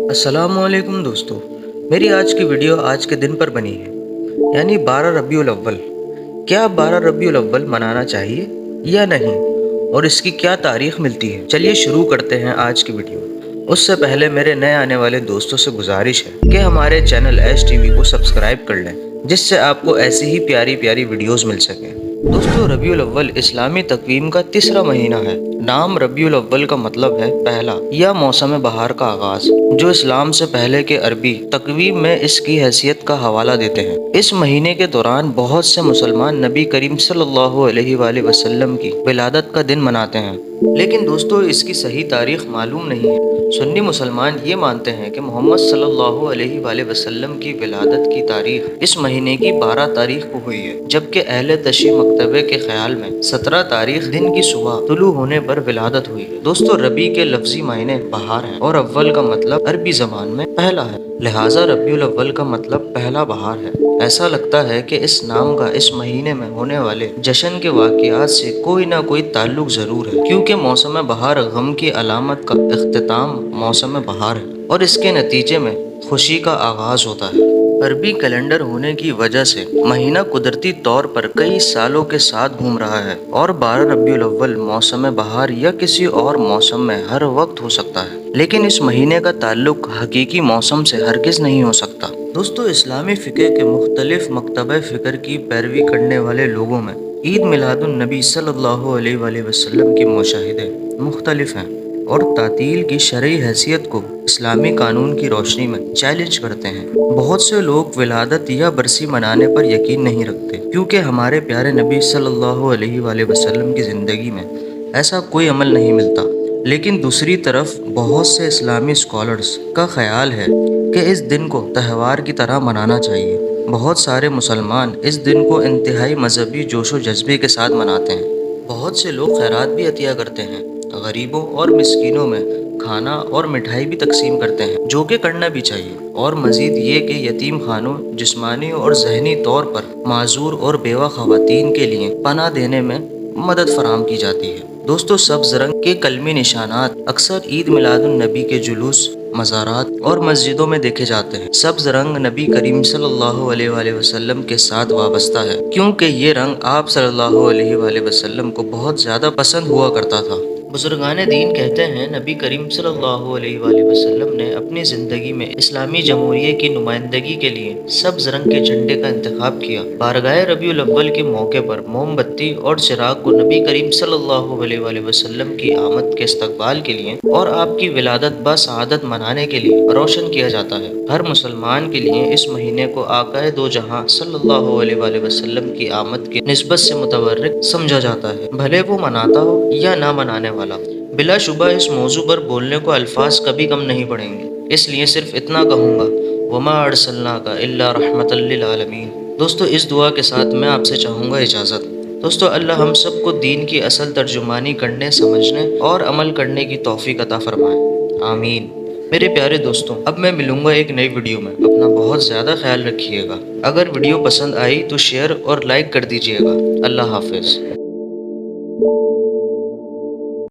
अस्सलाम वालेकुम दोस्तों। मेरी आज की वीडियो आज के दिन पर बनी है, यानी 12 रबीउल अव्वल। क्या 12 रबीउल अव्वल मनाना चाहिए या नहीं, और इसकी क्या तारीख मिलती है? चलिए शुरू करते हैं आज की वीडियो। उससे पहले मेरे नए आने वाले दोस्तों से गुजारिश है कि हमारे चैनल एस टीवी को सब्सक्राइब कर लें, जिससे आपको ऐसी ही प्यारी प्यारी वीडियोस मिल सकें। दोस्तों, रबीउल अव्वल इस्लामी तकवीम का तीसरा महीना है। नाम रबीउल अव्वल का मतलब है पहला या मौसम बहार का आगाज, जो इस्लाम से पहले के अरबी तकवीम में इसकी हैसियत का हवाला देते हैं। इस महीने के दौरान बहुत से मुसलमान नबी करीम सल्लल्लाहु अलैहि वसल्लम की विलादत का दिन मनाते हैं, लेकिन दोस्तों इसकी सही तारीख मालूम नहीं है। सुन्नी मुसलमान ये मानते हैं कि मोहम्मद सल्लल्लाहु अलैहि वसल्लम की विलादत की तारीख इस महीने की 12 तारीख को हुई है, जबकि अहले तशी मकतबे के ख्याल में 17 तारीख दिन की सुबह तुलू होने पर विलादत हुई है। दोस्तों, रबी के लफ्जी मायने बहार हैं और अव्वल का मतलब अरबी जबान में पहला है, लिहाजा रबीउल अव्वल का मतलब पहला बहार है। ऐसा लगता है कि इस नाम का इस महीने में होने वाले जश्न के वाक़ियात से कोई ना कोई ताल्लुक ज़रूर है, क्योंकि मौसम बहार गम की अलामत का इख्तिताम मौसम बहार है और इसके नतीजे में खुशी का आगाज़ होता है। अरबी कैलेंडर होने की वजह से महीना कुदरती तौर पर कई सालों के साथ घूम रहा है और 12 रबीउल अव्वल मौसम बहार या किसी और मौसम में हर वक्त हो सकता है, लेकिन इस महीने का ताल्लुक हकीकी मौसम से हरगिज़ नहीं हो सकता। दोस्तों, इस्लामी फ़िक़्ह के मुख्तलिफ मकतब फ़िक्र की पैरवी करने वाले लोगों में ईद मिलादुन नबी सल्लल्लाहु अलैहि वसल्लम के मुशाहिदे मुख्तलिफ हैं और तातील की शरई हैसियत को इस्लामी कानून की रोशनी में चैलेंज करते हैं। बहुत से लोग विलादत या बरसी मनाने पर यकीन नहीं रखते, क्योंकि हमारे प्यारे नबी सल्लल्लाहु अलैहि वसल्लम की ज़िंदगी में ऐसा कोई अमल नहीं मिलता। लेकिन दूसरी तरफ बहुत से इस्लामी स्कॉलर्स का ख्याल है कि इस दिन को त्यौहार की तरह मनाना चाहिए। बहुत सारे मुसलमान इस दिन को इंतहाई मजहबी जोश व जज्बे के साथ मनाते हैं। बहुत से लोग खैरात भी अतिया करते हैं, गरीबों और मिस्कीनों में खाना और मिठाई भी तकसीम करते हैं, जो कि करना भी चाहिए। और मज़ीद ये कि यतीम खानों, जिस्मानी और जहनी तौर पर माजूर और बेवा ख़वातीन के लिए पनाह देने में मदद फराम की जाती है। दोस्तों, सब्ज़ रंग के कलमी निशानात अक्सर ईद मिलादुन नबी के जुलूस, मज़ारात और मस्जिदों में देखे जाते हैं। सब्ज़ रंग नबी करीम सल्लल्लाहु अलैहि वसल्लम के साथ वाबस्ता है, क्योंकि ये रंग आप सल्लल्लाहु अलैहि वसल्लम को बहुत ज़्यादा पसंद हुआ करता था। बुजुर्गान दीन कहते हैं, नबी करीम सल्लल्लाहु अलैहि वसल्लम ने अपनी ज़िंदगी में इस्लामी जमहूरियत की नुमाइंदगी के लिए सब्ज़ रंग के झंडे का इंतखाब किया। बारगाह रबीउल अव्वल के मौके पर मोमबत्ती और चिराग को नबी करीम सल्लल्लाहु अलैहि वसल्लम की आमद के इस्तकबाल के लिए और आपकी विलादत बसआदत मनाने के लिए रोशन किया जाता है। हर मुसलमान के लिए इस महीने को आकाए दो जहां सल्लल्लाहु अलैहि वसल्लम की आमद की निस्बत से मुतवर्रिक समझा जाता है, भले वो मनाता हो या ना मनाने वाला। बिलाशुबा इस मौजू पर बोलने को अल्फाज कभी कम नहीं पड़ेंगे, इसलिए सिर्फ इतना कहूँगा, वमा अर्सलनाका इल्ला रहमतल लिल आलमीन। दोस्तों, इस दुआ के साथ मैं आपसे चाहूँगा इजाज़त। दोस्तों, अल्लाह हम सबको दीन की असल तर्जुमानी करने, समझने और अमल करने की तौफीक अता फरमाए, आमीन। मेरे प्यारे दोस्तों, अब मैं मिलूँगा एक नई वीडियो में। अपना बहुत ज़्यादा ख्याल रखिएगा। अगर वीडियो पसंद आई तो शेयर और लाइक कर दीजिएगा। अल्लाह हाफिज़।